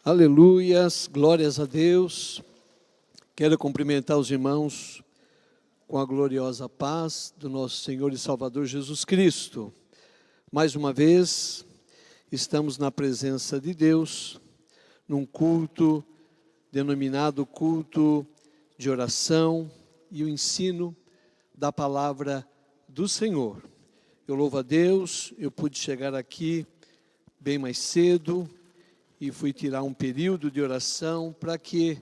Aleluias, glórias a Deus. Quero cumprimentar os irmãos com a gloriosa paz do nosso Senhor e Salvador Jesus Cristo. Mais uma vez, estamos na presença de Deus, num culto denominado culto de oração e o ensino da palavra do Senhor. Eu louvo a Deus, eu pude chegar aqui bem mais cedo, e fui tirar um período de oração para que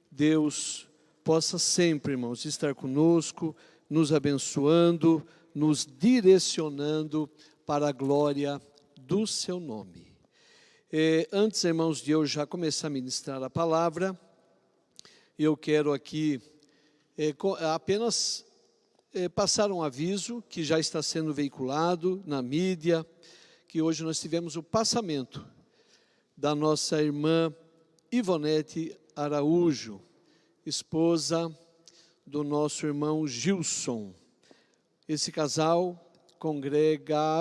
Deus possa sempre, irmãos, estar conosco, nos abençoando, nos direcionando para a glória do seu nome. Antes, irmãos, de eu já começar a ministrar a palavra, eu quero aqui apenas passar um aviso que já está sendo veiculado na mídia, que hoje nós tivemos o passamento da nossa irmã Ivonete Araújo, esposa do nosso irmão Gilson. Esse casal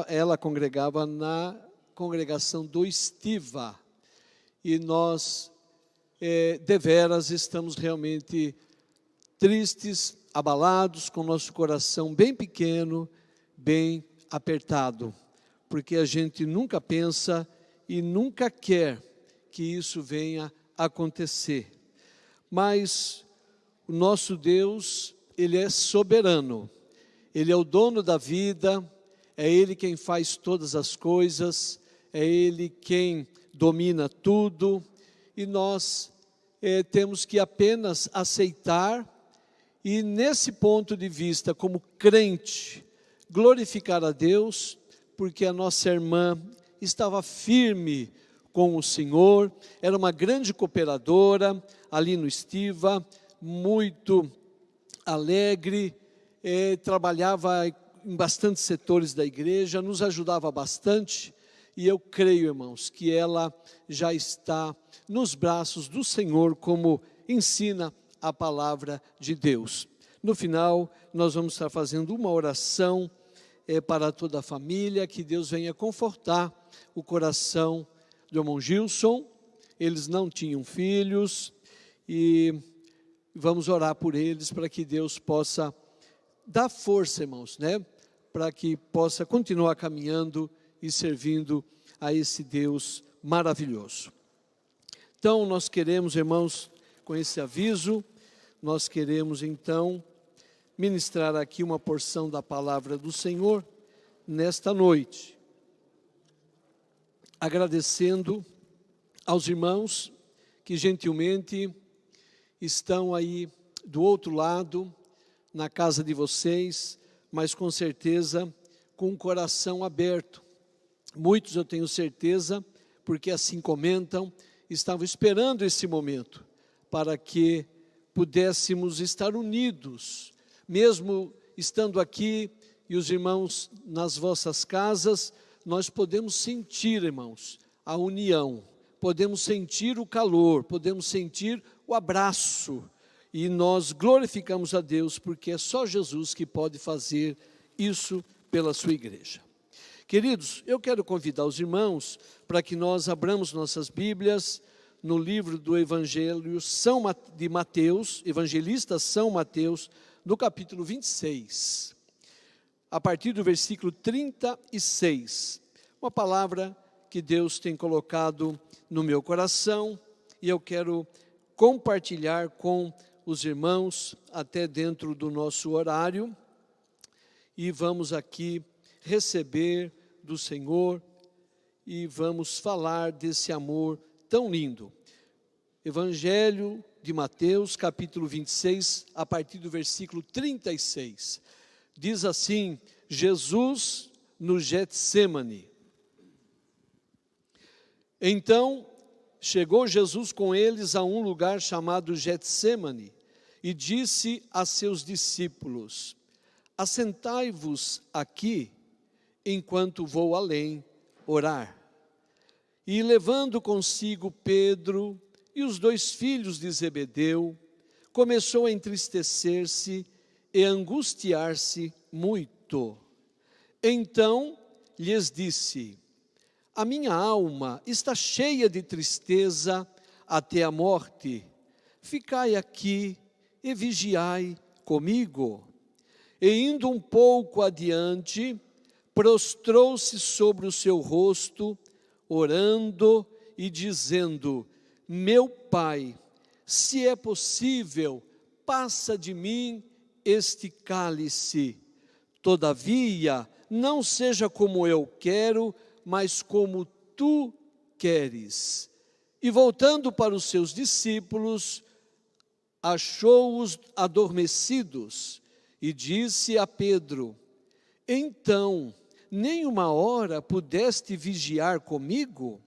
ela congregava na congregação do Estiva, e nós deveras estamos realmente tristes, abalados, com nosso coração bem pequeno, bem apertado, porque a gente nunca pensa e nunca quer que isso venha a acontecer. Mas o nosso Deus, Ele é soberano. Ele é o dono da vida, é Ele quem faz todas as coisas, é Ele quem domina tudo, e nós temos que apenas aceitar, e nesse ponto de vista, como crente, glorificar a Deus, porque a nossa irmã estava firme com o Senhor, era uma grande cooperadora ali no Estiva, muito alegre, trabalhava em bastantes setores da igreja, nos ajudava bastante, e eu creio, irmãos, que ela já está nos braços do Senhor, como ensina a palavra de Deus. No final, nós vamos estar fazendo uma oração para toda a família, que Deus venha confortar o coração do irmão Gilson. Eles não tinham filhos, e vamos orar por eles, para que Deus possa dar força, irmãos, para que possa continuar caminhando e servindo a esse Deus maravilhoso. Então, nós queremos, irmãos, com esse aviso, nós queremos então ministrar aqui uma porção da palavra do Senhor nesta noite, agradecendo aos irmãos que gentilmente estão aí do outro lado, na casa de vocês, mas com certeza com o coração aberto. Muitos, eu tenho certeza, porque assim comentam, estavam esperando esse momento para que pudéssemos estar unidos, mesmo estando aqui e os irmãos nas vossas casas, nós podemos sentir, irmãos, a união, podemos sentir o calor, podemos sentir o abraço, e nós glorificamos a Deus, porque é só Jesus que pode fazer isso pela sua igreja. Queridos, eu quero convidar os irmãos para que nós abramos nossas Bíblias no livro do Evangelho de Mateus, evangelista São Mateus, no capítulo 26, a partir do versículo 36, uma palavra que Deus tem colocado no meu coração, e eu quero compartilhar com os irmãos, até dentro do nosso horário, e vamos aqui receber do Senhor, e vamos falar desse amor tão lindo. Evangelho de Mateus, capítulo 26, a partir do versículo 36. Diz assim: Jesus no Getsêmani. Então, chegou Jesus com eles a um lugar chamado Getsêmani, e disse a seus discípulos: assentai-vos aqui, enquanto vou além orar. E levando consigo Pedro e os 2 filhos de Zebedeu, começou a entristecer-se e angustiar-se muito. Então lhes disse: A minha alma está cheia de tristeza até a morte. Ficai aqui e vigiai comigo. E indo um pouco adiante, prostrou-se sobre o seu rosto, orando e dizendo: Meu Pai, se é possível, passa de mim este cálice. Todavia, não seja como eu quero, mas como tu queres. E voltando para os seus discípulos, achou-os adormecidos e disse a Pedro: Então, nem uma hora pudeste vigiar comigo?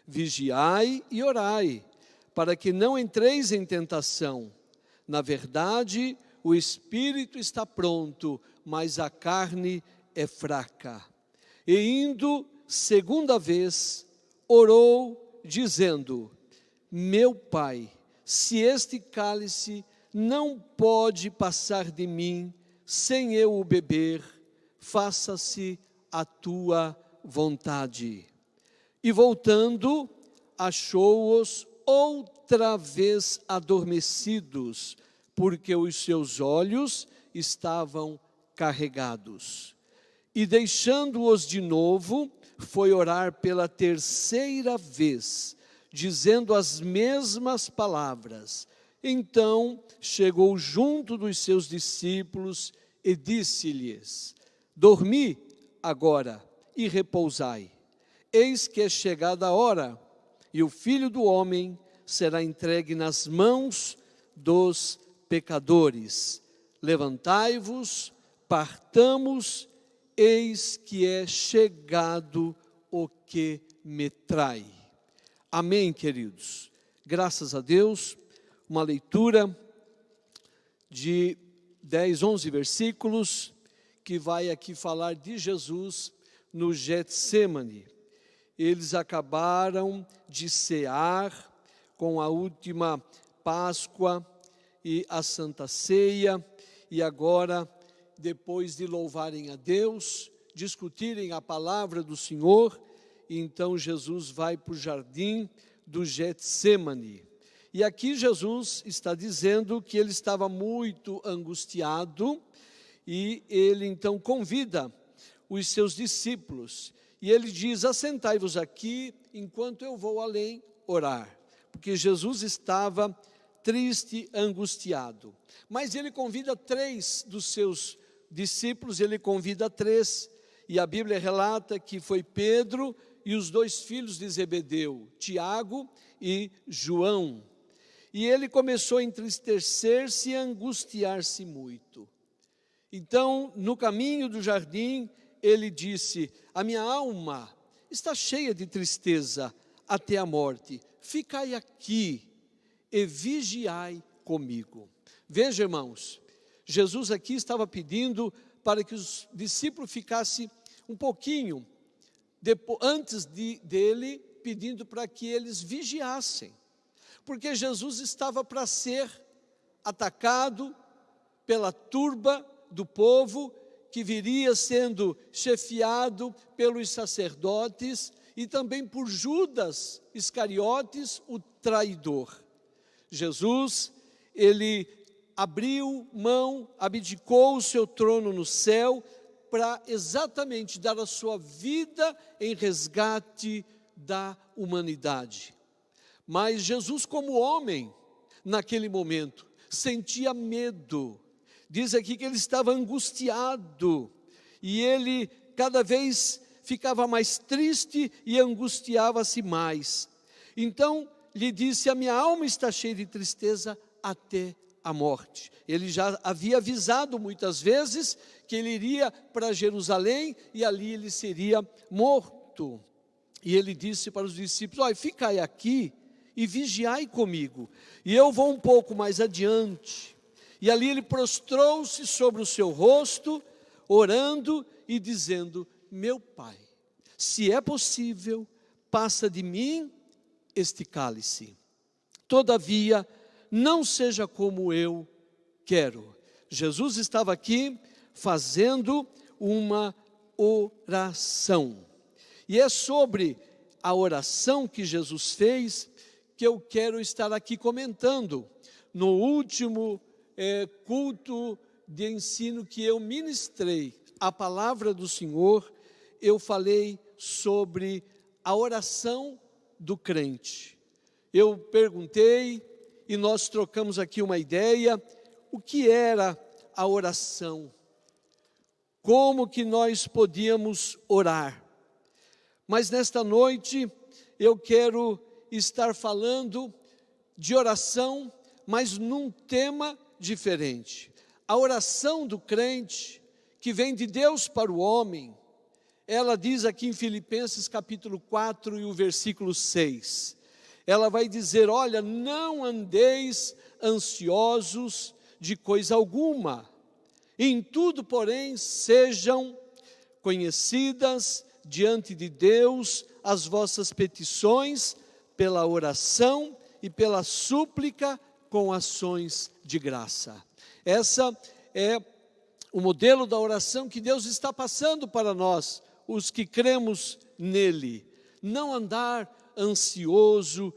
Vigiai e orai, para que não entreis em tentação. Na verdade, o espírito está pronto, mas a carne é fraca. E indo segunda vez, orou, dizendo: Meu Pai, se este cálice não pode passar de mim sem eu o beber, faça-se a tua vontade. E voltando, achou-os outra vez adormecidos, porque os seus olhos estavam carregados. E deixando-os de novo, foi orar pela terceira vez, dizendo as mesmas palavras. Então chegou junto dos seus discípulos e disse-lhes: Dormi agora e repousai. Eis que é chegada a hora, e o Filho do Homem será entregue nas mãos dos pecadores. Levantai-vos, partamos, eis que é chegado o que me trai. Amém, queridos. Graças a Deus, uma leitura de 10, 11 versículos, que vai aqui falar de Jesus no Getsêmani. Eles acabaram de cear com a última Páscoa e a Santa Ceia, e agora, depois de louvarem a Deus, discutirem a palavra do Senhor, então Jesus vai para o jardim do Getsêmani. E aqui Jesus está dizendo que ele estava muito angustiado, e ele então convida os seus discípulos, e ele diz: assentai-vos aqui, enquanto eu vou além orar, porque Jesus estava triste, angustiado. Mas ele convida 3 dos seus discípulos, ele convida 3, e a Bíblia relata que foi Pedro e os 2 filhos de Zebedeu, Tiago e João. E ele começou a entristecer-se e angustiar-se muito. Então, no caminho do jardim, ele disse: a minha alma está cheia de tristeza até a morte. Ficai aqui e vigiai comigo. Veja, irmãos, Jesus aqui estava pedindo para que os discípulos ficassem um pouquinho antes dele, pedindo para que eles vigiassem, porque Jesus estava para ser atacado pela turba do povo, que viria sendo chefiado pelos sacerdotes e também por Judas Iscariotes, o traidor. Jesus, ele abriu mão, abdicou o seu trono no céu, para exatamente dar a sua vida em resgate da humanidade. Mas Jesus, como homem, naquele momento, sentia medo. Diz aqui que ele estava angustiado, e ele cada vez ficava mais triste e angustiava-se mais. Então lhe disse: a minha alma está cheia de tristeza até a morte. Ele já havia avisado muitas vezes que ele iria para Jerusalém e ali ele seria morto. E ele disse para os discípulos: olha, ficai aqui e vigiai comigo, e eu vou um pouco mais adiante. E ali ele prostrou-se sobre o seu rosto, orando e dizendo: meu Pai, se é possível, passa de mim este cálice. Todavia, não seja como eu quero. Jesus estava aqui fazendo uma oração. E é sobre a oração que Jesus fez, que eu quero estar aqui comentando. No último culto de ensino que eu ministrei, a palavra do Senhor, eu falei sobre a oração do crente. Eu perguntei e nós trocamos aqui uma ideia, o que era a oração? Como que nós podíamos orar? Mas nesta noite eu quero estar falando de oração, mas num tema diferente. A oração do crente, que vem de Deus para o homem, ela diz aqui em Filipenses capítulo 4 e o versículo 6, ela vai dizer, olha, não andeis ansiosos de coisa alguma, em tudo, porém, sejam conhecidas diante de Deus as vossas petições, pela oração e pela súplica com ações de graça. Essa é o modelo da oração que Deus está passando para nós, os que cremos nele. Não andar ansioso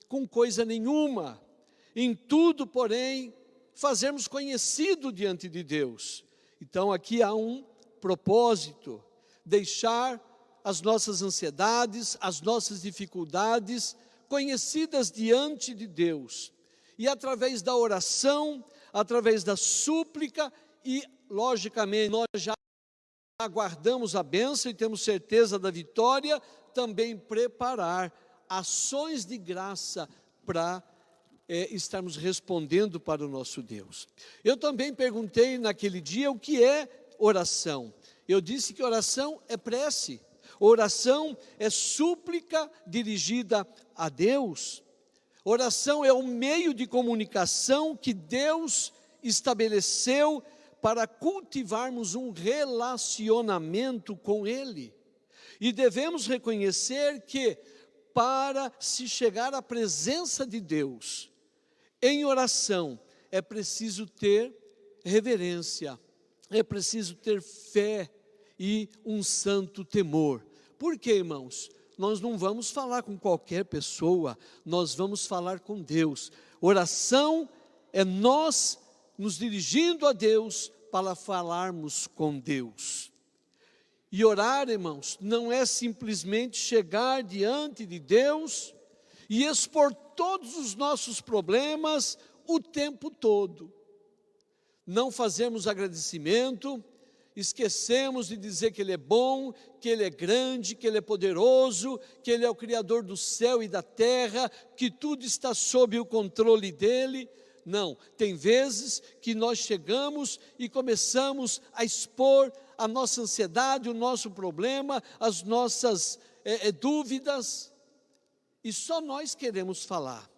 com coisa nenhuma, em tudo, porém, fazermos conhecido diante de Deus. Então aqui há um propósito, deixar as nossas ansiedades, as nossas dificuldades conhecidas diante de Deus. E através da oração, através da súplica e, logicamente, nós já aguardamos a bênção e temos certeza da vitória, também preparar ações de graça para estarmos respondendo para o nosso Deus. Eu também perguntei naquele dia o que é oração. Eu disse que oração é prece, oração é súplica dirigida a Deus. Oração é um meio de comunicação que Deus estabeleceu para cultivarmos um relacionamento com Ele. E devemos reconhecer que para se chegar à presença de Deus, em oração, é preciso ter reverência, é preciso ter fé e um santo temor. Por quê, irmãos? Nós não vamos falar com qualquer pessoa, nós vamos falar com Deus. Oração é nós nos dirigindo a Deus para falarmos com Deus. E orar, irmãos, não é simplesmente chegar diante de Deus e expor todos os nossos problemas o tempo todo. Não fazemos agradecimento, esquecemos de dizer que Ele é bom, que Ele é grande, que Ele é poderoso, que Ele é o Criador do céu e da terra, que tudo está sob o controle dEle. Não, tem vezes que nós chegamos e começamos a expor a nossa ansiedade, o nosso problema, as nossas dúvidas, e só nós queremos falar.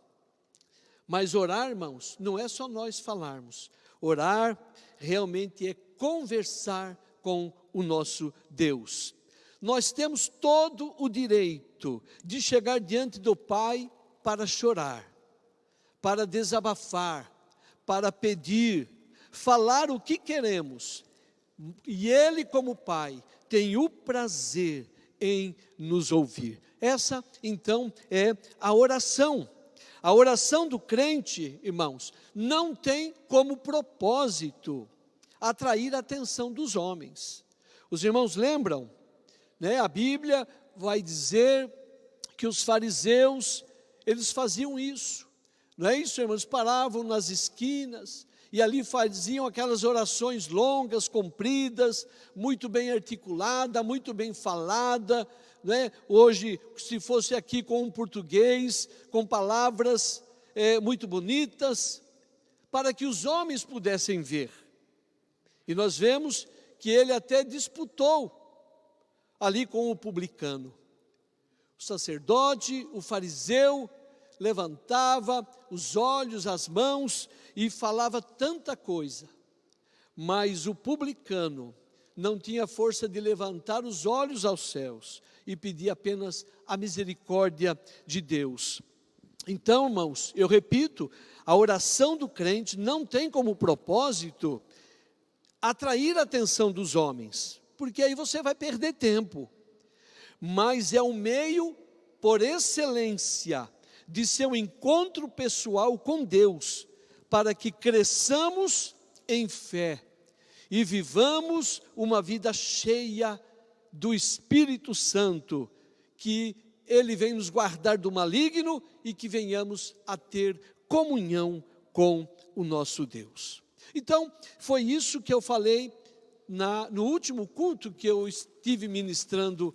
Mas orar, irmãos, não é só nós falarmos. Orar realmente é conversar com o nosso Deus. Nós temos todo o direito de chegar diante do Pai para chorar, para desabafar, para pedir, falar o que queremos. E Ele, como Pai, tem o prazer em nos ouvir. Essa, então, é a oração. A oração do crente, irmãos, não tem como propósito atrair a atenção dos homens. Os irmãos lembram, né? A Bíblia vai dizer que os fariseus, eles faziam isso. Não é isso, irmãos? Paravam nas esquinas e ali faziam aquelas orações longas, compridas, muito bem articulada, muito bem falada, né? Hoje, se fosse aqui com um português, com palavras muito bonitas, para que os homens pudessem ver. E nós vemos que ele até disputou ali com o publicano. O sacerdote, o fariseu, levantava os olhos, as mãos e falava tanta coisa, mas o publicano não tinha força de levantar os olhos aos céus e pedir apenas a misericórdia de Deus. Então, irmãos, eu repito, a oração do crente não tem como propósito atrair a atenção dos homens, porque aí você vai perder tempo, mas é um meio por excelência de seu encontro pessoal com Deus, para que cresçamos em fé e vivamos uma vida cheia do Espírito Santo, que Ele vem nos guardar do maligno e que venhamos a ter comunhão com o nosso Deus. Então, foi isso que eu falei no último culto que eu estive ministrando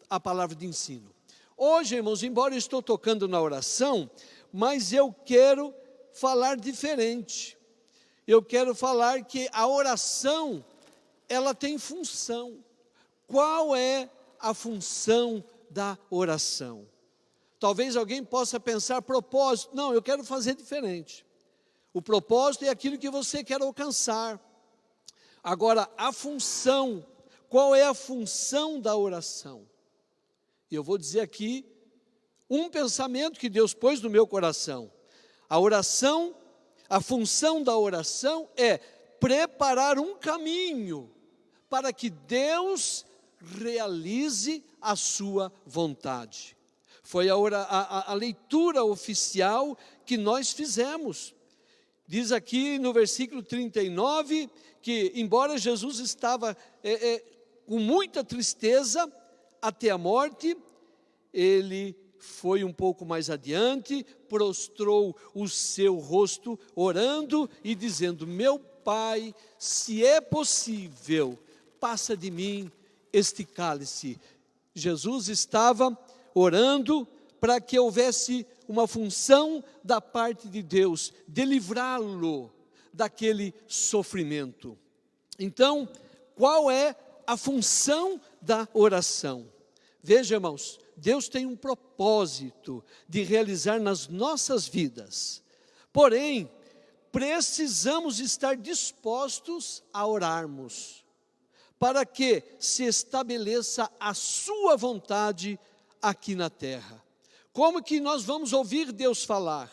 a palavra de ensino. Hoje, irmãos, embora eu estou tocando na oração, mas eu quero falar diferente. Eu quero falar que a oração, ela tem função. Qual é a função da oração? Talvez alguém possa pensar propósito. Não, eu quero fazer diferente. O propósito é aquilo que você quer alcançar. Agora, a função, qual é a função da oração? Eu vou dizer aqui um pensamento que Deus pôs no meu coração. A oração, a função da oração é preparar um caminho para que Deus realize a sua vontade. Foi a leitura oficial que nós fizemos. Diz aqui no versículo 39, que embora Jesus estava com muita tristeza até a morte, ele foi um pouco mais adiante, prostrou o seu rosto, orando e dizendo: meu Pai, se é possível, passa de mim este cálice. Jesus estava orando para que houvesse uma função da parte de Deus, de livrá-lo daquele sofrimento. Então, qual é a função da oração? Veja, irmãos, Deus tem um propósito de realizar nas nossas vidas. Porém, precisamos estar dispostos a orarmos, para que se estabeleça a sua vontade aqui na terra. Como que nós vamos ouvir Deus falar?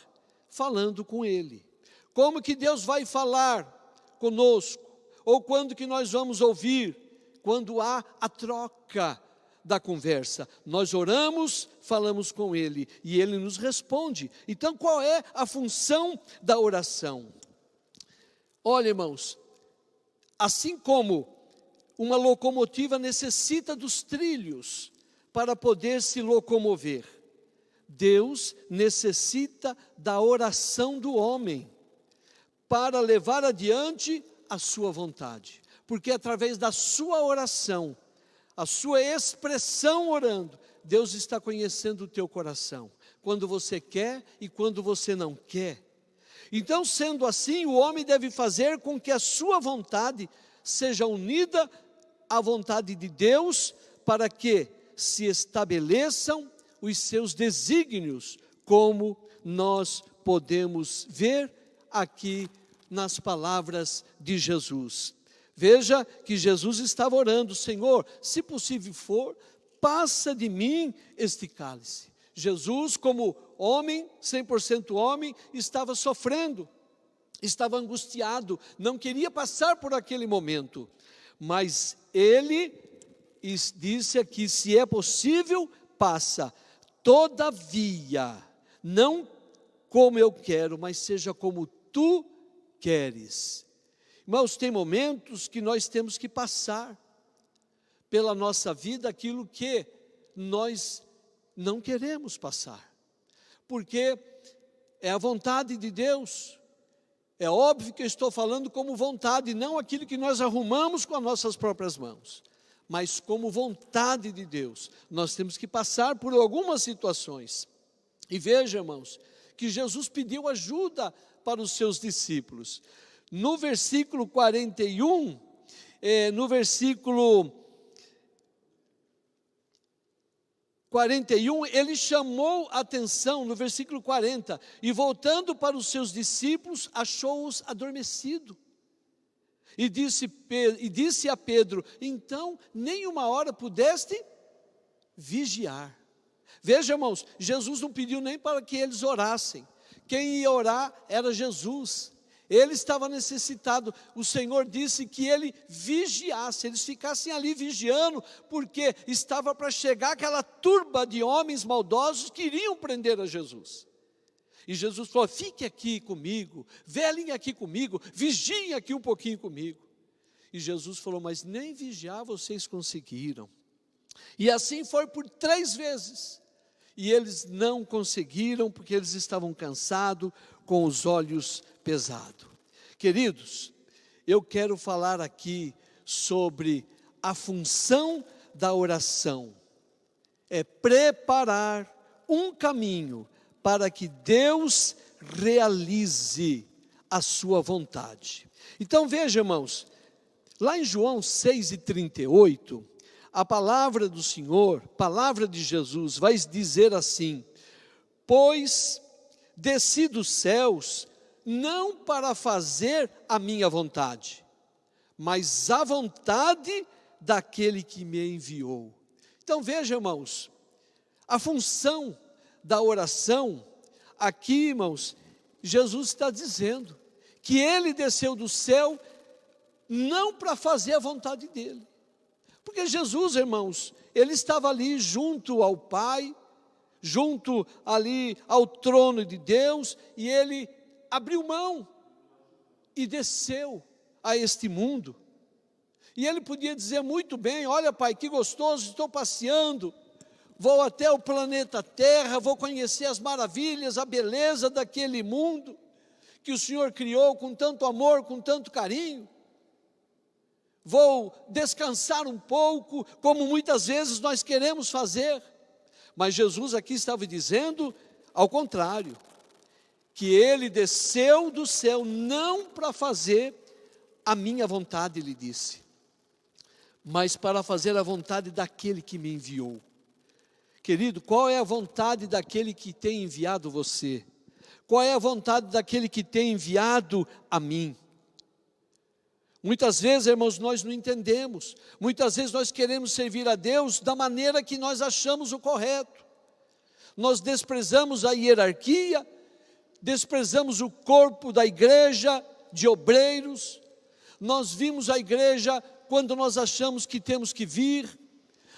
Falando com Ele. Como que Deus vai falar conosco? Ou quando que nós vamos ouvir? Quando há a troca da conversa. Nós oramos, falamos com Ele e Ele nos responde. Então, qual é a função da oração? Olha, irmãos, assim como uma locomotiva necessita dos trilhos para poder se locomover, Deus necessita da oração do homem para levar adiante a sua vontade. Porque através da sua oração, a sua expressão orando, Deus está conhecendo o teu coração. Quando você quer e quando você não quer. Então, sendo assim, o homem deve fazer com que a sua vontade seja unida à vontade de Deus, para que se estabeleçam os seus desígnios, como nós podemos ver aqui nas palavras de Jesus. Veja que Jesus estava orando: Senhor, se possível for, passa de mim este cálice. Jesus, como homem, 100% homem, estava sofrendo, estava angustiado, não queria passar por aquele momento. Mas ele disse aqui: se é possível, passa. Todavia, não como eu quero, mas seja como tu queres. Irmãos, tem momentos que nós temos que passar pela nossa vida aquilo que nós não queremos passar, porque é a vontade de Deus. É óbvio que eu estou falando como vontade, não aquilo que nós arrumamos com as nossas próprias mãos, mas como vontade de Deus. Nós temos que passar por algumas situações. E veja, irmãos, que Jesus pediu ajuda para os seus discípulos. No versículo 41, no versículo 41, ele chamou a atenção no versículo 40, e voltando para os seus discípulos, achou-os adormecidos. E disse a Pedro: então, nem uma hora pudeste vigiar. Veja, irmãos, Jesus não pediu nem para que eles orassem. Quem ia orar era Jesus. Ele estava necessitado. O Senhor disse que ele vigiasse, eles ficassem ali vigiando, porque estava para chegar aquela turba de homens maldosos que iriam prender a Jesus. E Jesus falou: fique aqui comigo, velem aqui comigo, vigiem aqui um pouquinho comigo. E Jesus falou: mas nem vigiar vocês conseguiram. E assim foi por 3 vezes. E eles não conseguiram, porque eles estavam cansados, com os olhos pesados. Queridos, eu quero falar aqui sobre a função da oração. É preparar um caminho para que Deus realize a sua vontade. Então veja, irmãos, lá em João 6,38, a palavra do Senhor, palavra de Jesus, vai dizer assim: pois desci dos céus, não para fazer a minha vontade, mas a vontade daquele que me enviou. Então veja, irmãos, a função da oração, aqui, irmãos, Jesus está dizendo que ele desceu do céu não para fazer a vontade dele, porque Jesus, irmãos, ele estava ali junto ao Pai, junto ali ao trono de Deus, e ele abriu mão e desceu a este mundo. E ele podia dizer muito bem: olha, Pai, que gostoso, estou passeando, vou até o planeta Terra, vou conhecer as maravilhas, a beleza daquele mundo que o Senhor criou com tanto amor, com tanto carinho. Vou descansar um pouco, como muitas vezes nós queremos fazer. Mas Jesus aqui estava dizendo ao contrário, que ele desceu do céu não para fazer a minha vontade, ele disse, mas para fazer a vontade daquele que me enviou. Querido, qual é a vontade daquele que tem enviado você? Qual é a vontade daquele que tem enviado a mim? Muitas vezes, irmãos, nós não entendemos. Muitas vezes nós queremos servir a Deus da maneira que nós achamos o correto. Nós desprezamos a hierarquia, desprezamos o corpo da igreja, de obreiros. Nós vimos a igreja quando nós achamos que temos que vir.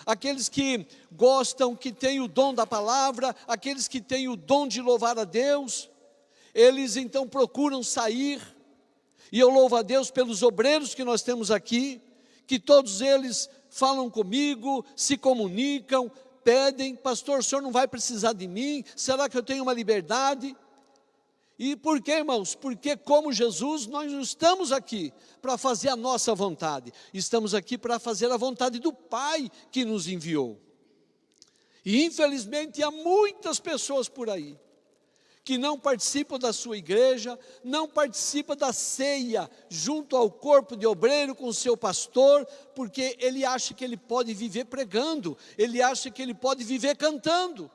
Aqueles que gostam, que têm o dom da palavra, aqueles que têm o dom de louvar a Deus, eles então procuram sair. E eu louvo a Deus pelos obreiros que nós temos aqui, que todos eles falam comigo, se comunicam, pedem: pastor, o senhor não vai precisar de mim? Será que eu tenho uma liberdade? E por quê, irmãos? Porque como Jesus, nós não estamos aqui para fazer a nossa vontade, estamos aqui para fazer a vontade do Pai que nos enviou. E infelizmente há muitas pessoas por aí, que não participam da sua igreja, não participam da ceia, junto ao corpo de obreiro com o seu pastor, porque ele acha que ele pode viver pregando, ele acha que ele pode viver cantando,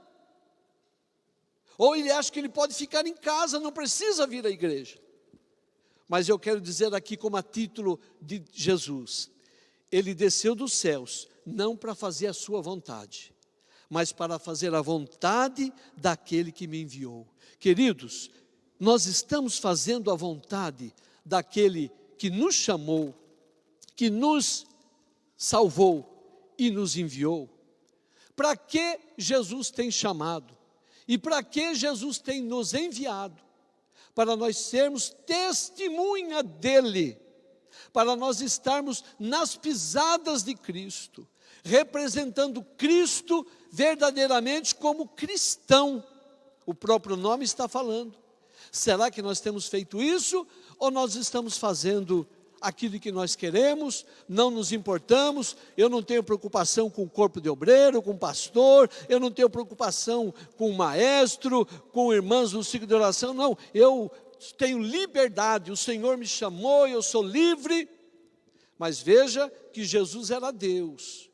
ou ele acha que ele pode ficar em casa, não precisa vir à igreja. Mas eu quero dizer aqui, como a título de Jesus, ele desceu dos céus, não para fazer a sua vontade, mas para fazer a vontade daquele que me enviou. Queridos, nós estamos fazendo a vontade daquele que nos chamou, que nos salvou e nos enviou. Para que Jesus tem chamado? E para que Jesus tem nos enviado? Para nós sermos testemunha dele, para nós estarmos nas pisadas de Cristo, representando Cristo verdadeiramente como cristão. O próprio nome está falando. Será que nós temos feito isso? Ou nós estamos fazendo aquilo que nós queremos, não nos importamos? Eu não tenho preocupação com o corpo de obreiro, com o pastor, eu não tenho preocupação com o maestro, com irmãos do ciclo de oração, não, eu tenho liberdade, o Senhor me chamou, eu sou livre. Mas veja que Jesus era Deus,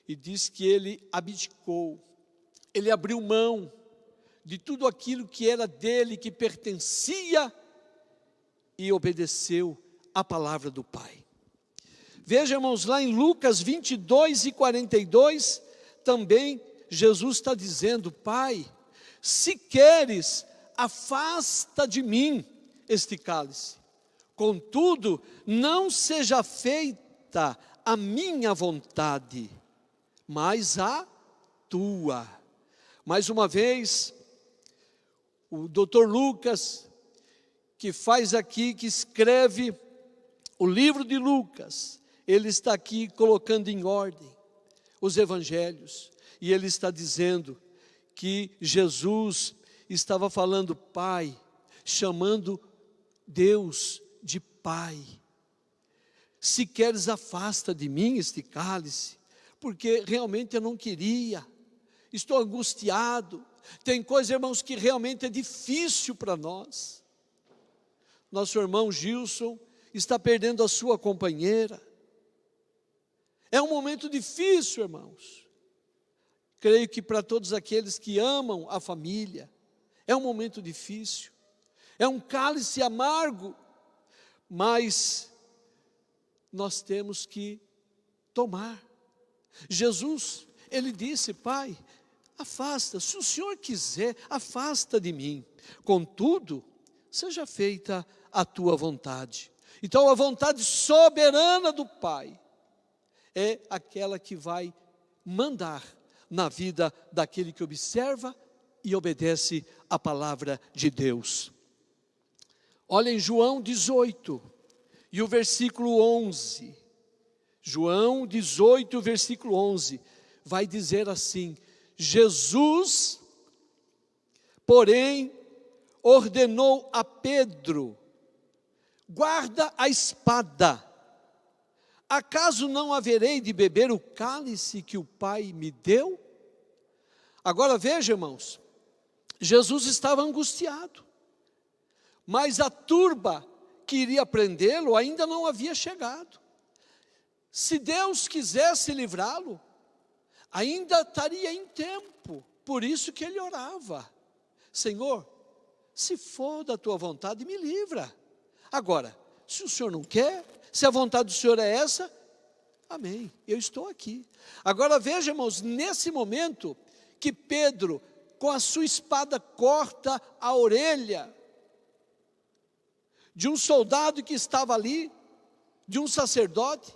e diz que ele abdicou, ele abriu mão de tudo aquilo que era dele, que pertencia, e obedeceu a palavra do Pai. Veja, irmãos, lá em Lucas 22:42, também Jesus está dizendo: Pai, se queres, afasta de mim este cálice, Contudo, não seja feita a minha vontade, mas a tua. Mais uma vez, o Dr. Lucas, que faz aqui, que escreve o livro de Lucas, ele está aqui colocando em ordem os evangelhos, e ele está dizendo que Jesus estava falando Pai, chamando Deus de Pai. Se queres, afasta de mim este cálice, porque realmente eu não queria, estou angustiado. Tem coisa, irmãos, que realmente é difícil para nós. Nosso irmão Gilson está perdendo a sua companheira. É um momento difícil, irmãos. Creio que para todos aqueles que amam a família, é um momento difícil. É um cálice amargo, mas nós temos que tomar. Jesus, ele disse: Pai, afasta, se o Senhor quiser, afasta de mim. Contudo, seja feita a tua vontade. Então, a vontade soberana do Pai é aquela que vai mandar na vida daquele que observa e obedece a palavra de Deus. Olha em João 18 e o versículo 11. João 18, versículo 11, vai dizer assim: Jesus, porém, ordenou a Pedro: guarda a espada. Acaso não haverei de beber o cálice que o Pai me deu? Agora veja, irmãos, Jesus estava angustiado, mas a turba que iria prendê-lo ainda não havia chegado. Se Deus quisesse livrá-lo, ainda estaria em tempo. Por isso que ele orava: Senhor, se for da tua vontade, me livra. Agora, se o Senhor não quer, se a vontade do Senhor é essa, amém, eu estou aqui. Agora veja, irmãos, nesse momento que Pedro, com a sua espada, corta a orelha de um soldado que estava ali, de um sacerdote,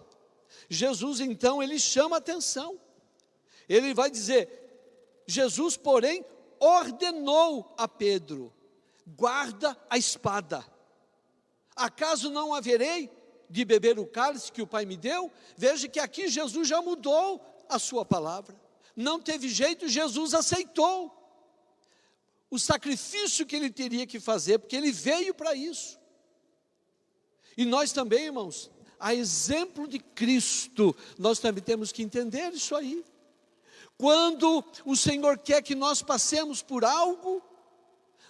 Jesus então, ele chama a atenção. Ele vai dizer: Jesus, porém, ordenou a Pedro: guarda a espada. Acaso não haverei de beber o cálice que o Pai me deu? Veja que aqui Jesus já mudou a sua palavra. Não teve jeito, Jesus aceitou o sacrifício que ele teria que fazer, porque ele veio para isso. E nós também, irmãos, a exemplo de Cristo, nós também temos que entender isso aí. Quando o Senhor quer que nós passemos por algo,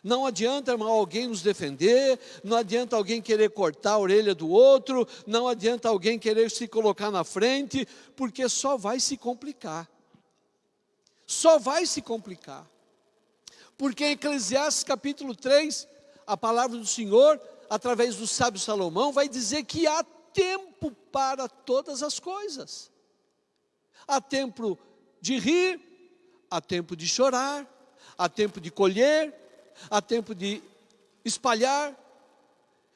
não adianta, irmão, alguém nos defender, não adianta alguém querer cortar a orelha do outro, não adianta alguém querer se colocar na frente, porque só vai se complicar. Só vai se complicar. Porque em Eclesiastes capítulo 3, a palavra do Senhor, através do sábio Salomão, vai dizer que há tempo para todas as coisas. Há tempo de rir, há tempo de chorar, há tempo de colher, há tempo de espalhar.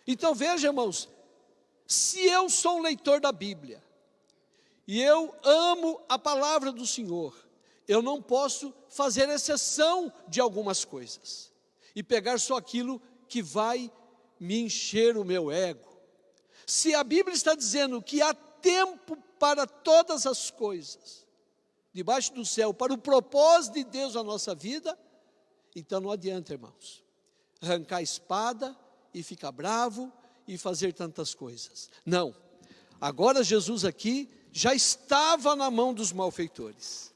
Então veja, irmãos, se eu sou um leitor da Bíblia, e eu amo a palavra do Senhor, eu não posso fazer exceção de algumas coisas, e pegar só aquilo que vai me encher o meu ego. Se a Bíblia está dizendo que há tempo para todas as coisas, debaixo do céu, para o propósito de Deus na nossa vida, então não adianta, irmãos, arrancar a espada e ficar bravo e fazer tantas coisas. Não, agora Jesus aqui já estava na mão dos malfeitores.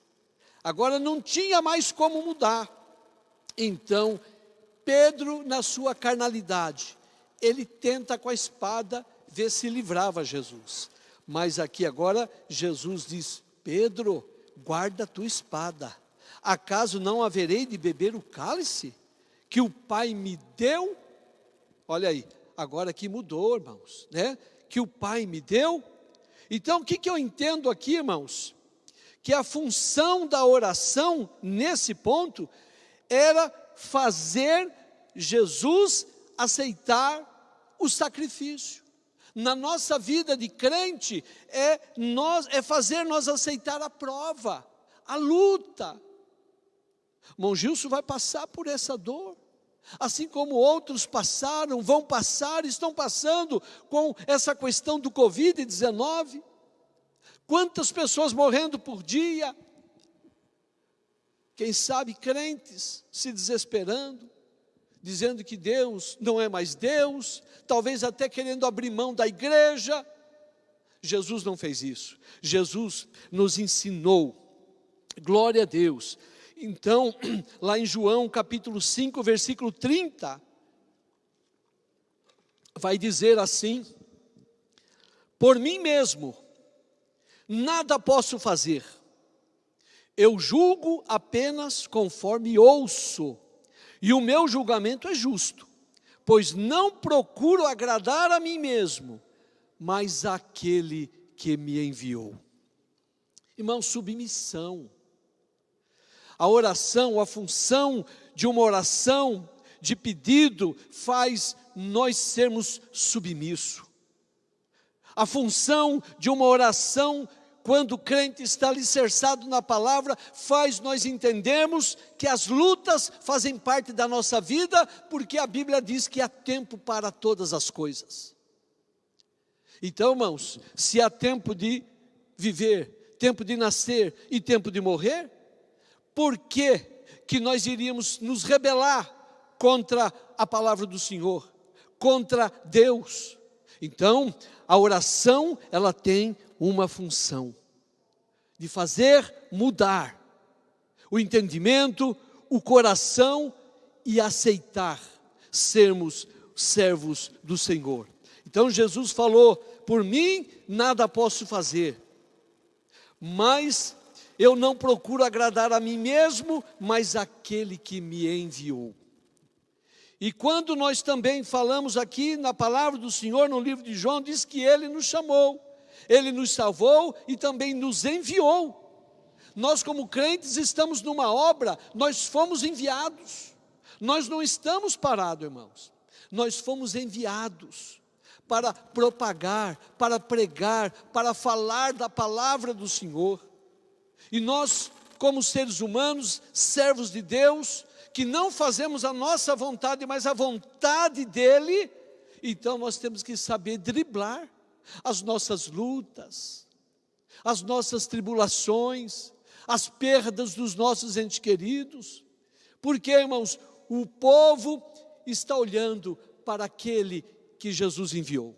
Agora não tinha mais como mudar. Então, Pedro, na sua carnalidade, ele tenta com a espada ver se livrava Jesus. Mas aqui agora, Jesus diz: Pedro, guarda a tua espada. Acaso não haverei de beber o cálice que o Pai me deu? Olha aí, agora aqui mudou, irmãos, né? Que o Pai me deu. Então, o que eu entendo aqui, irmãos? Que a função da oração, nesse ponto, era fazer Jesus aceitar o sacrifício. na nossa vida de crente é fazer nós aceitar a prova, a luta. Irmão Gilson vai passar por essa dor, assim como outros passaram, vão passar, estão passando com essa questão do Covid-19. Quantas pessoas morrendo por dia, quem sabe crentes se desesperando, dizendo que Deus não é mais Deus, talvez até querendo abrir mão da igreja. Jesus não fez isso. Jesus nos ensinou. Glória a Deus. Então, lá em João capítulo 5, versículo 30, vai dizer assim: por mim mesmo nada posso fazer, eu julgo apenas conforme ouço, e o meu julgamento é justo, pois não procuro agradar a mim mesmo, mas àquele que me enviou. Irmão, submissão. A oração, a função de uma oração de pedido faz nós sermos submissos. A função de uma oração, quando o crente está alicerçado na palavra, faz nós entendermos que as lutas fazem parte da nossa vida, porque a Bíblia diz que há tempo para todas as coisas. Então, irmãos, se há tempo de viver, tempo de nascer e tempo de morrer, por que nós iríamos nos rebelar contra a palavra do Senhor, contra Deus? Então, a oração, ela tem uma função de fazer mudar o entendimento, o coração e aceitar sermos servos do Senhor. Então Jesus falou: por mim nada posso fazer, mas eu não procuro agradar a mim mesmo, mas àquele que me enviou. E quando nós também falamos aqui na palavra do Senhor, no livro de João, diz que Ele nos chamou, Ele nos salvou e também nos enviou. Nós como crentes estamos numa obra, nós fomos enviados. Nós não estamos parados, irmãos. Nós fomos enviados para propagar, para pregar, para falar da palavra do Senhor. E nós, como seres humanos, servos de Deus, que não fazemos a nossa vontade, mas a vontade dEle, então nós temos que saber driblar as nossas lutas, as nossas tribulações, as perdas dos nossos entes queridos. Porque, irmãos, o povo está olhando para aquele que Jesus enviou.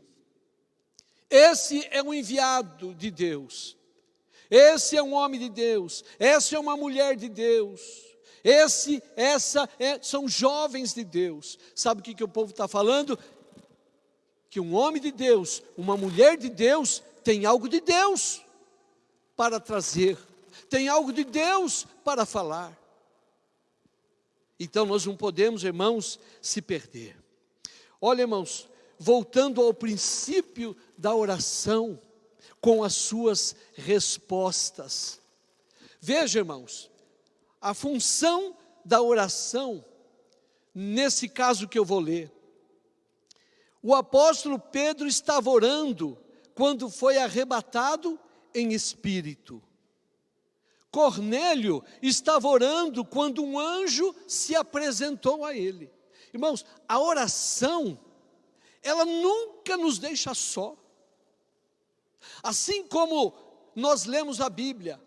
Esse é um enviado de Deus. Esse é um homem de Deus, essa é uma mulher de Deus, são jovens de Deus. Sabe o que o povo está falando? Que um homem de Deus, uma mulher de Deus, tem algo de Deus para trazer, tem algo de Deus para falar. Então nós não podemos, irmãos, se perder. Olha, irmãos, voltando ao princípio da oração, com as suas respostas. Veja, irmãos, a função da oração, nesse caso que eu vou ler. O apóstolo Pedro estava orando quando foi arrebatado em espírito. Cornélio estava orando quando um anjo se apresentou a ele. Irmãos, a oração, ela nunca nos deixa só. Assim como nós lemos a Bíblia,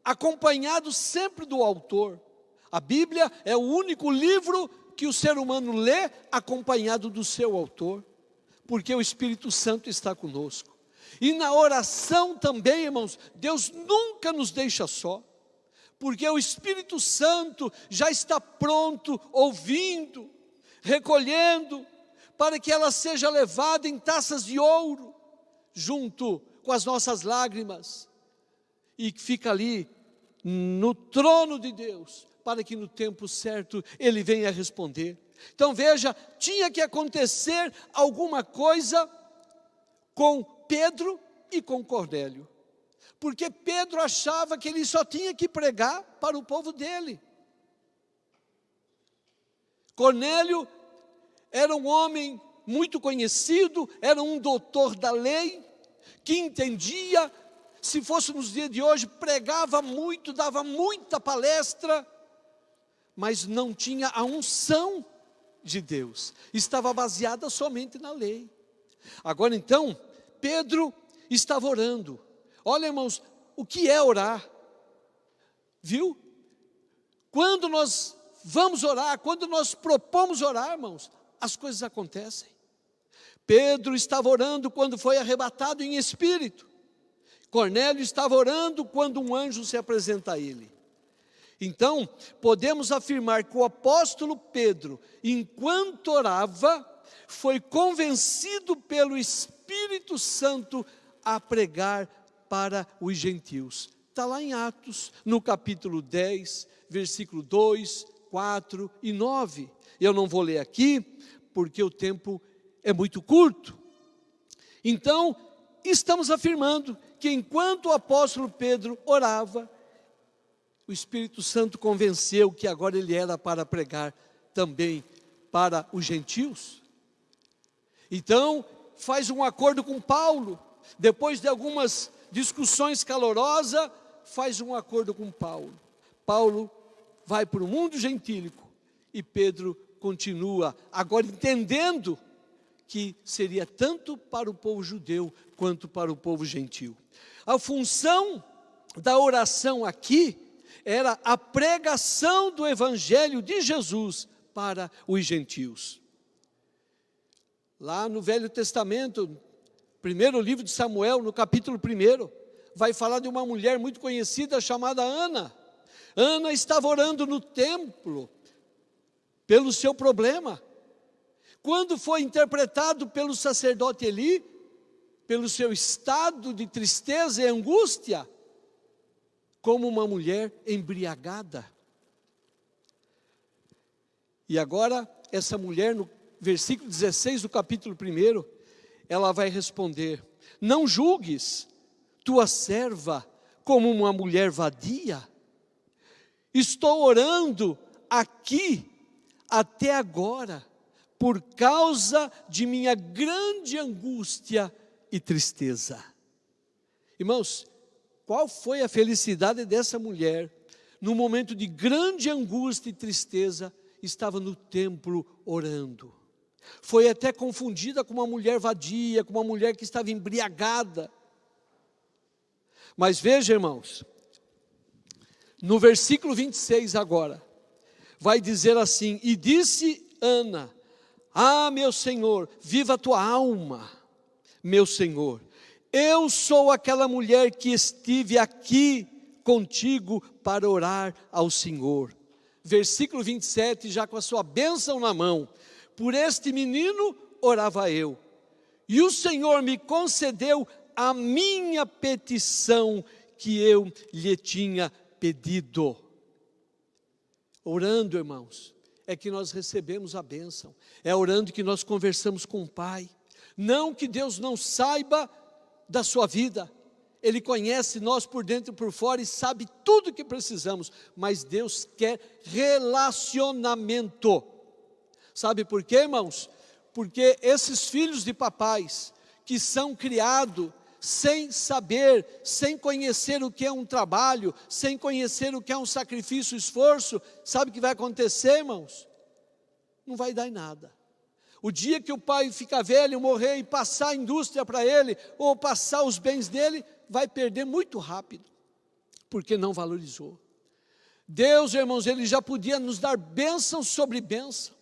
acompanhado sempre do autor. A Bíblia é o único livro que o ser humano lê acompanhado do seu autor, porque o Espírito Santo está conosco. E na oração também, irmãos, Deus nunca nos deixa só, porque o Espírito Santo já está pronto, ouvindo, recolhendo, para que ela seja levada em taças de ouro, junto com as nossas lágrimas, e fica ali no trono de Deus, para que no tempo certo Ele venha responder. Então veja, tinha que acontecer alguma coisa com Pedro e com Cornélio, porque Pedro achava que ele só tinha que pregar para o povo dele. Cornélio era um homem muito conhecido, era um doutor da lei, que entendia, se fosse nos dias de hoje, pregava muito, dava muita palestra, mas não tinha a unção de Deus, estava baseada somente na lei. Agora então, Pedro estava orando. Olha, irmãos, o que é orar? Viu? Quando nós vamos orar, quando nós propomos orar, irmãos, as coisas acontecem. Pedro estava orando quando foi arrebatado em espírito. Cornélio estava orando quando um anjo se apresenta a ele. Então, podemos afirmar que o apóstolo Pedro, enquanto orava, foi convencido pelo Espírito Santo a pregar para os gentios. Está lá em Atos, no capítulo 10, versículo 2, 4 e 9. Eu não vou ler aqui, porque o tempo é muito curto. Então, estamos afirmando que enquanto o apóstolo Pedro orava, o Espírito Santo convenceu que agora ele era para pregar também para os gentios. Então, faz um acordo com Paulo, depois de algumas discussões calorosas, faz um acordo com Paulo. Paulo vai para o mundo gentílico e Pedro continua, agora entendendo que seria tanto para o povo judeu quanto para o povo gentil. A função da oração aqui era a pregação do evangelho de Jesus para os gentios. Lá no Velho Testamento, primeiro livro de Samuel, no capítulo 1, vai falar de uma mulher muito conhecida chamada Ana. Ana estava orando no templo pelo seu problema. Quando foi interpretado pelo sacerdote Eli, pelo seu estado de tristeza e angústia, como uma mulher embriagada. E agora, essa mulher, no versículo 16 do capítulo 1, ela vai responder: não julgues tua serva como uma mulher vadia. Estou orando aqui até agora, por causa de minha grande angústia e tristeza. Irmãos, qual foi a felicidade dessa mulher, no momento de grande angústia e tristeza, estava no templo orando. Foi até confundida com uma mulher vadia, com uma mulher que estava embriagada. Mas veja, irmãos, no versículo 26 agora, vai dizer assim: e disse Ana: ah, meu Senhor, viva a tua alma, meu Senhor. Eu sou aquela mulher que estive aqui contigo para orar ao Senhor. Versículo 27, já com a sua bênção na mão. Por este menino orava eu, e o Senhor me concedeu a minha petição que eu lhe tinha pedido. Orando, irmãos, é que nós recebemos a bênção. É orando que nós conversamos com o Pai. Não que Deus não saiba da sua vida, Ele conhece nós por dentro e por fora e sabe tudo o que precisamos, mas Deus quer relacionamento. Sabe por quê, irmãos? Porque esses filhos de papais que são criados sem saber, sem conhecer o que é um trabalho, sem conhecer o que é um sacrifício, esforço, sabe o que vai acontecer, irmãos? Não vai dar em nada. O dia que o pai ficar velho, morrer e passar a indústria para ele, ou passar os bens dele, vai perder muito rápido, porque não valorizou. Deus, irmãos, Ele já podia nos dar bênção sobre bênção,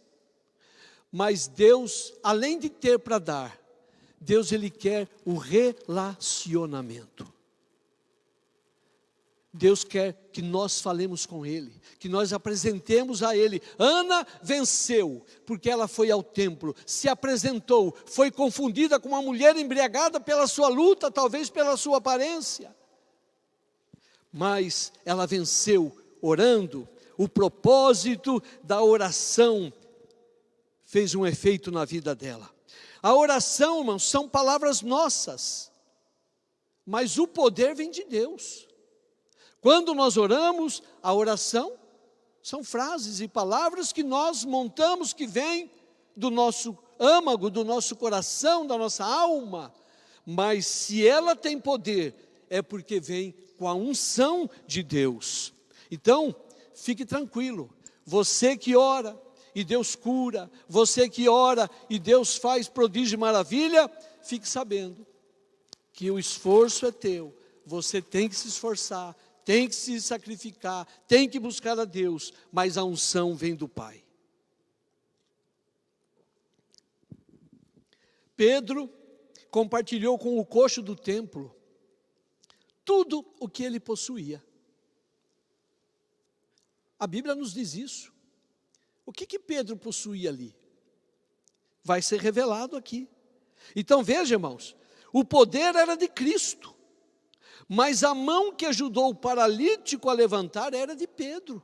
mas Deus, além de ter para dar, Deus, Ele quer o relacionamento. Deus quer que nós falemos com Ele, que nós apresentemos a Ele. Ana venceu, porque ela foi ao templo, se apresentou, foi confundida com uma mulher embriagada pela sua luta, talvez pela sua aparência. Mas ela venceu orando. O propósito da oração fez um efeito na vida dela. A oração, irmãos, são palavras nossas, mas o poder vem de Deus. Quando nós oramos, a oração são frases e palavras que nós montamos, que vêm do nosso âmago do nosso coração, da nossa alma. Mas se ela tem poder, é porque vem com a unção de Deus. Então, fique tranquilo. Você que ora e Deus cura, você que ora e Deus faz prodígio e maravilha, fique sabendo que o esforço é teu. Você tem que se esforçar, tem que se sacrificar, tem que buscar a Deus, mas a unção vem do Pai. Pedro compartilhou com o coxo do templo tudo o que ele possuía. A Bíblia nos diz isso. O que Pedro possuía ali? Vai ser revelado aqui. Então veja, irmãos, o poder era de Cristo, mas a mão que ajudou o paralítico a levantar era de Pedro.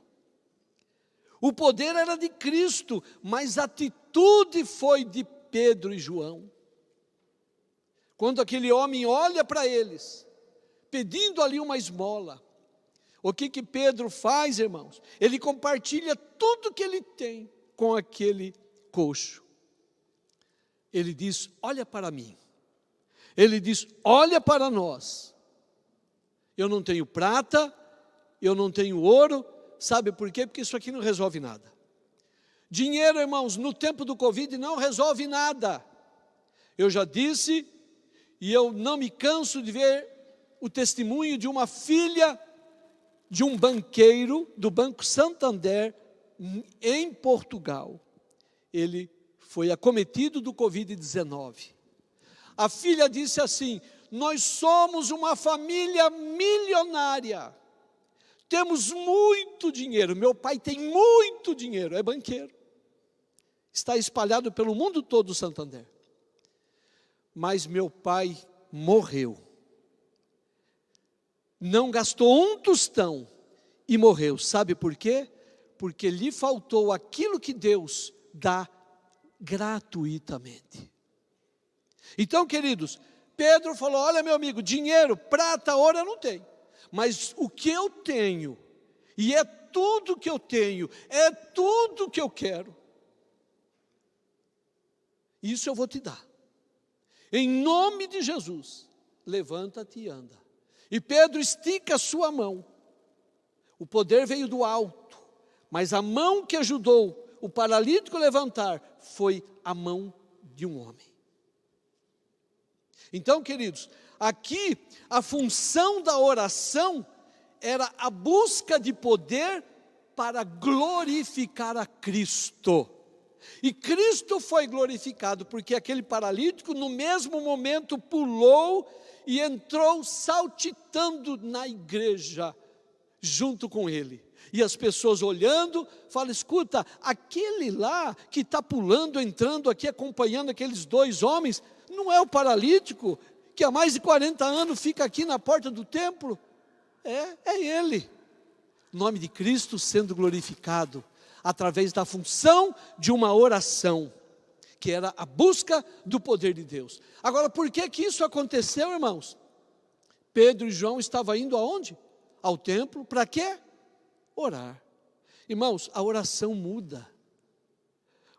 O poder era de Cristo, mas a atitude foi de Pedro e João. Quando aquele homem olha para eles, pedindo ali uma esmola, o que Pedro faz, irmãos? Ele compartilha tudo que ele tem com aquele coxo. Ele diz, olha para mim. Ele diz, olha para nós. Eu não tenho prata, eu não tenho ouro. Sabe por quê? Porque isso aqui não resolve nada. Dinheiro, irmãos, no tempo do Covid não resolve nada. Eu já disse, e eu não me canso de ver o testemunho de uma filha de um banqueiro do Banco Santander em Portugal. Ele foi acometido do Covid-19. A filha disse assim, nós somos uma família milionária, temos muito dinheiro, meu pai tem muito dinheiro, é banqueiro, está espalhado pelo mundo todo o Santander, mas meu pai morreu, não gastou um tostão e morreu, sabe por quê? Porque lhe faltou aquilo que Deus dá gratuitamente. Então, queridos, Pedro falou, olha meu amigo, dinheiro, prata, ouro eu não tenho, mas o que eu tenho, e é tudo que eu tenho, é tudo que eu quero, isso eu vou te dar, em nome de Jesus, levanta-te e anda. E Pedro estica a sua mão, o poder veio do alto, mas a mão que ajudou o paralítico a levantar, foi a mão de um homem. Então, queridos, aqui a função da oração era a busca de poder para glorificar a Cristo. E Cristo foi glorificado, porque aquele paralítico no mesmo momento pulou e entrou saltitando na igreja, junto com ele. E as pessoas olhando, falam, escuta, aquele lá que está pulando, entrando aqui, acompanhando aqueles dois homens, não é o paralítico, que há mais de 40 anos fica aqui na porta do templo? É ele. O nome de Cristo sendo glorificado, através da função de uma oração, que era a busca do poder de Deus. Agora, por que isso aconteceu, irmãos? Pedro e João estavam indo aonde? Ao templo, para quê? Orar. Irmãos, a oração muda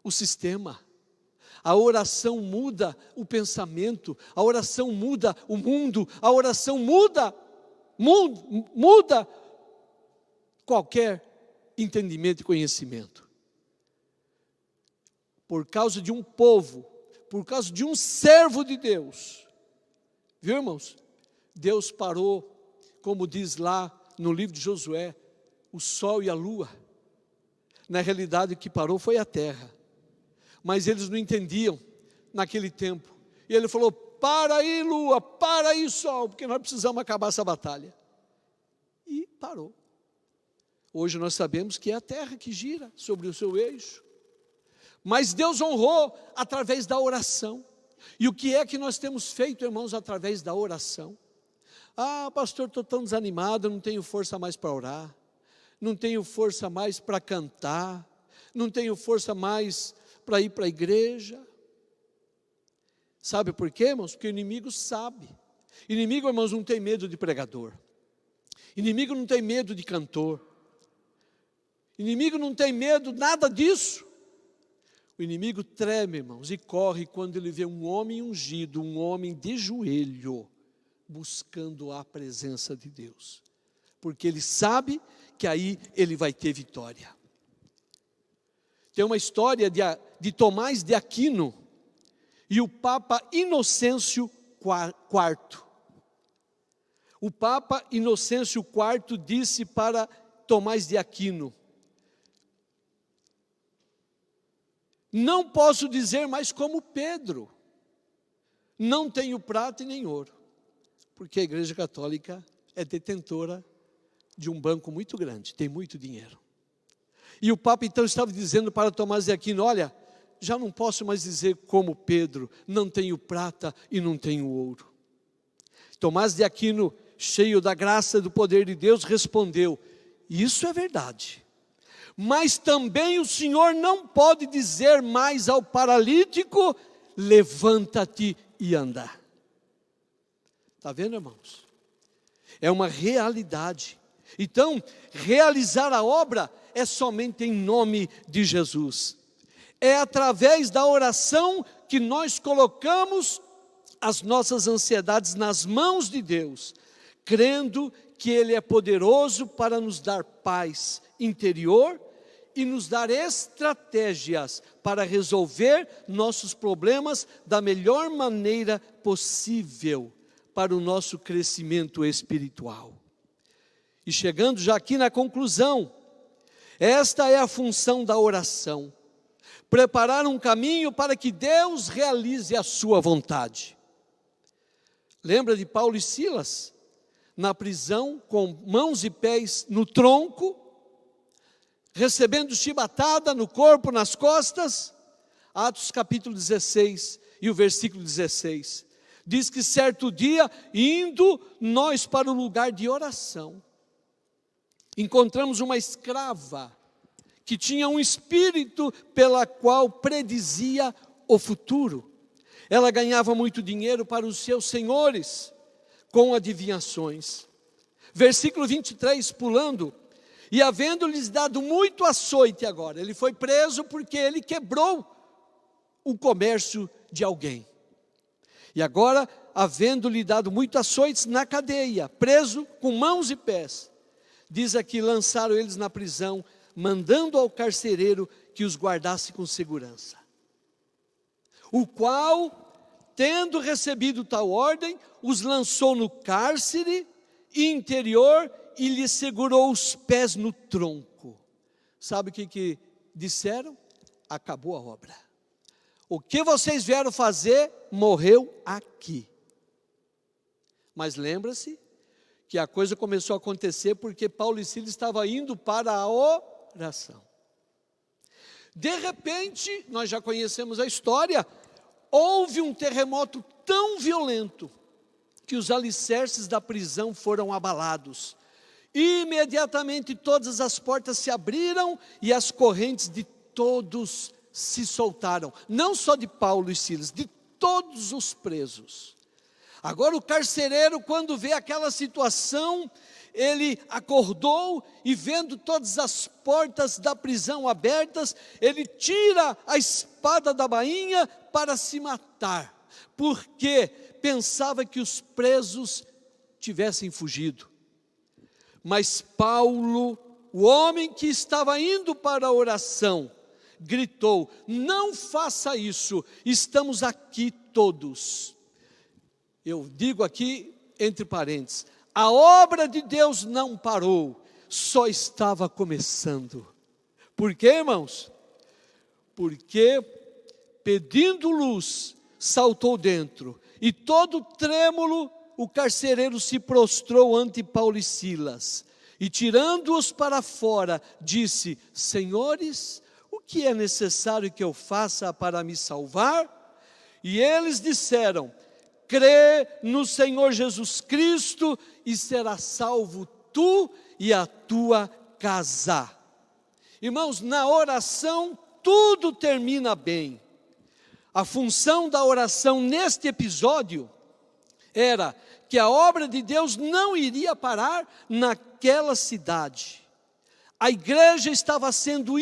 o sistema, a oração muda o pensamento, a oração muda o mundo, a oração muda qualquer entendimento e conhecimento. Por causa de um povo, por causa de um servo de Deus, viu, irmãos? Deus parou, como diz lá no livro de Josué, o sol e a lua. Na realidade o que parou foi a terra, mas eles não entendiam naquele tempo, e ele falou, para aí lua, para aí sol, porque nós precisamos acabar essa batalha, e parou. Hoje nós sabemos que é a terra que gira sobre o seu eixo, mas Deus honrou através da oração. E o que é que nós temos feito, irmãos, através da oração? Ah, pastor, estou tão desanimado, não tenho força mais para orar, não tenho força mais para cantar, não tenho força mais para ir para a igreja. Sabe por quê, irmãos? Porque o inimigo sabe. Inimigo, irmãos, não tem medo de pregador. Inimigo não tem medo de cantor. Inimigo não tem medo, nada disso. O inimigo treme, irmãos, e corre quando ele vê um homem ungido, um homem de joelho, buscando a presença de Deus. Porque ele sabe que aí ele vai ter vitória. Tem uma história de Tomás de Aquino e o Papa Inocêncio IV. O Papa Inocêncio IV disse para Tomás de Aquino: não posso dizer mais como Pedro, não tenho prata e nem ouro, porque a Igreja Católica é detentora de um banco muito grande, tem muito dinheiro. E o Papa então estava dizendo para Tomás de Aquino: olha, já não posso mais dizer como Pedro, não tenho prata e não tenho ouro. Tomás de Aquino, cheio da graça e do poder de Deus, respondeu: isso é verdade, mas também o Senhor não pode dizer mais ao paralítico: levanta-te e anda. Está vendo, irmãos? É uma realidade. Então, realizar a obra é somente em nome de Jesus. É através da oração que nós colocamos as nossas ansiedades nas mãos de Deus, crendo que Ele é poderoso para nos dar paz interior e nos dar estratégias para resolver nossos problemas da melhor maneira possível para o nosso crescimento espiritual. E chegando já aqui na conclusão, esta é a função da oração: preparar um caminho para que Deus realize a sua vontade. Lembra de Paulo e Silas? Na prisão, com mãos e pés no tronco, recebendo chibatada no corpo, nas costas. Atos capítulo 16 e o versículo 16. Diz que certo dia, indo nós para o lugar de oração, encontramos uma escrava que tinha um espírito pela qual predizia o futuro. Ela ganhava muito dinheiro para os seus senhores com adivinhações. Versículo 23, pulando: e havendo-lhes dado muito açoite agora, ele foi preso porque ele quebrou o comércio de alguém. E agora, havendo-lhe dado muito açoites na cadeia, preso com mãos e pés, diz aqui, lançaram eles na prisão, mandando ao carcereiro que os guardasse com segurança. O qual, tendo recebido tal ordem, os lançou no cárcere interior e lhe segurou os pés no tronco. Sabe o que disseram? Acabou a obra. O que vocês vieram fazer, morreu aqui. Mas lembra-se que a coisa começou a acontecer porque Paulo e Silas estavam indo para a oração. De repente, nós já conhecemos a história, houve um terremoto tão violento que os alicerces da prisão foram abalados. Imediatamente todas as portas se abriram e as correntes de todos se soltaram, não só de Paulo e Silas, de todos os presos. Agora o carcereiro, quando vê aquela situação, ele acordou e, vendo todas as portas da prisão abertas, ele tira a espada da bainha para se matar, porque pensava que os presos tivessem fugido. Mas Paulo, o homem que estava indo para a oração, gritou: não faça isso, estamos aqui todos. Eu digo aqui, entre parênteses, a obra de Deus não parou, só estava começando. Por quê, irmãos? Porque, pedindo luz, saltou dentro, e todo trêmulo, o carcereiro se prostrou ante Paulo e Silas, e tirando-os para fora, disse: senhores, o que é necessário que eu faça para me salvar? E eles disseram: crê no Senhor Jesus Cristo e será salvo tu e a tua casa. Irmãos, na oração tudo termina bem. A função da oração neste episódio era que a obra de Deus não iria parar naquela cidade. A igreja estava sendo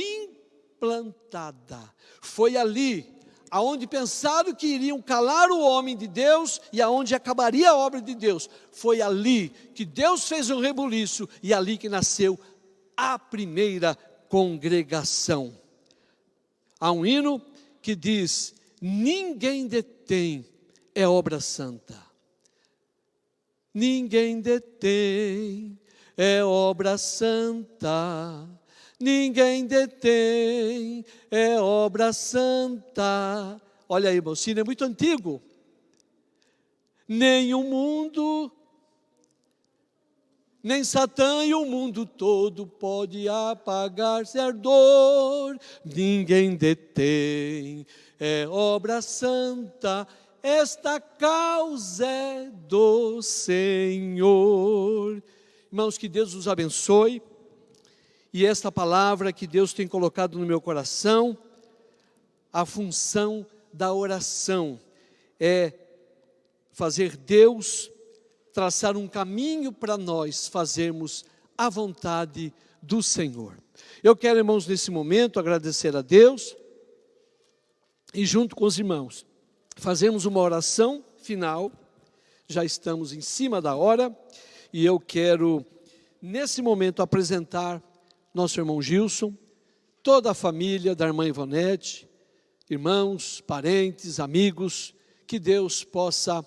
plantada. Foi ali aonde pensaram que iriam calar o homem de Deus e aonde acabaria a obra de Deus. Foi ali que Deus fez um rebuliço e ali que nasceu a primeira congregação. Há um hino que diz: ninguém detém, é obra santa. Ninguém detém, é obra santa. Ninguém detém, é obra santa. Olha aí, irmão, é muito antigo. Nem o mundo, nem Satã e o mundo todo pode apagar ser dor. Ninguém detém, é obra santa. Esta causa é do Senhor. Irmãos, que Deus os abençoe. E esta palavra que Deus tem colocado no meu coração, a função da oração é fazer Deus traçar um caminho para nós fazermos a vontade do Senhor. Eu quero, irmãos, nesse momento agradecer a Deus e junto com os irmãos fazemos uma oração final. Já estamos em cima da hora e eu quero nesse momento apresentar nosso irmão Gilson, toda a família da irmã Ivonete, irmãos, parentes, amigos, que Deus possa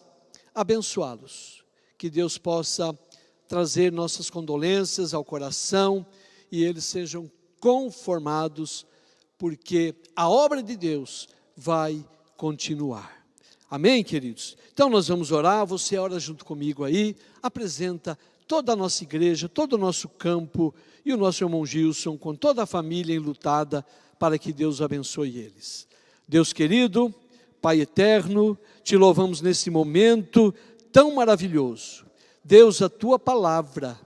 abençoá-los, que Deus possa trazer nossas condolências ao coração e eles sejam conformados, porque a obra de Deus vai continuar. Amém, queridos? Então nós vamos orar, você ora junto comigo aí, apresenta toda a nossa igreja, todo o nosso campo e o nosso irmão Gilson, com toda a família enlutada, para que Deus abençoe eles. Deus querido, Pai eterno, te louvamos nesse momento tão maravilhoso. Deus, a tua palavra,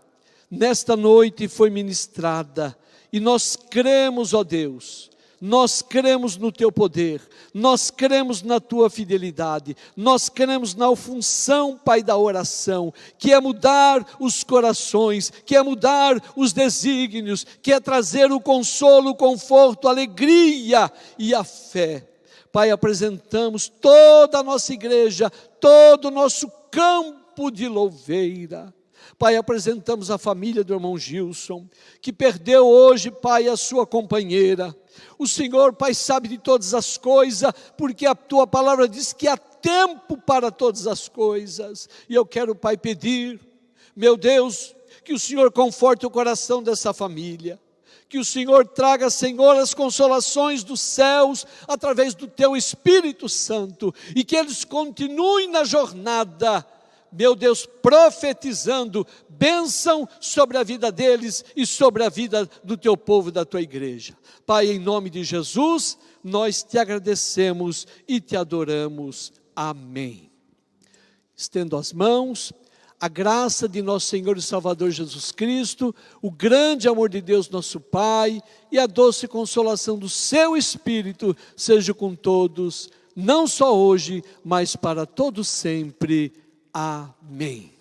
nesta noite foi ministrada, e nós cremos, ó Deus, nós cremos no teu poder, nós cremos na tua fidelidade, nós cremos na função, Pai, da oração, que é mudar os corações, que é mudar os desígnios, que é trazer o consolo, o conforto, a alegria e a fé. Pai, apresentamos toda a nossa igreja, todo o nosso campo de louveira. Pai, apresentamos a família do irmão Gilson, que perdeu hoje, Pai, a sua companheira. O Senhor, Pai, sabe de todas as coisas, porque a tua palavra diz que há tempo para todas as coisas. E eu quero, Pai, pedir, meu Deus, que o Senhor conforte o coração dessa família. Que o Senhor traga, Senhor, as consolações dos céus, através do teu Espírito Santo. E que eles continuem na jornada, meu Deus, profetizando bênção sobre a vida deles e sobre a vida do teu povo, da tua igreja. Pai, em nome de Jesus, nós te agradecemos e te adoramos. Amém. Estendo as mãos, a graça de nosso Senhor e Salvador Jesus Cristo, o grande amor de Deus nosso Pai e a doce consolação do seu Espírito seja com todos, não só hoje, mas para todos sempre. Amém.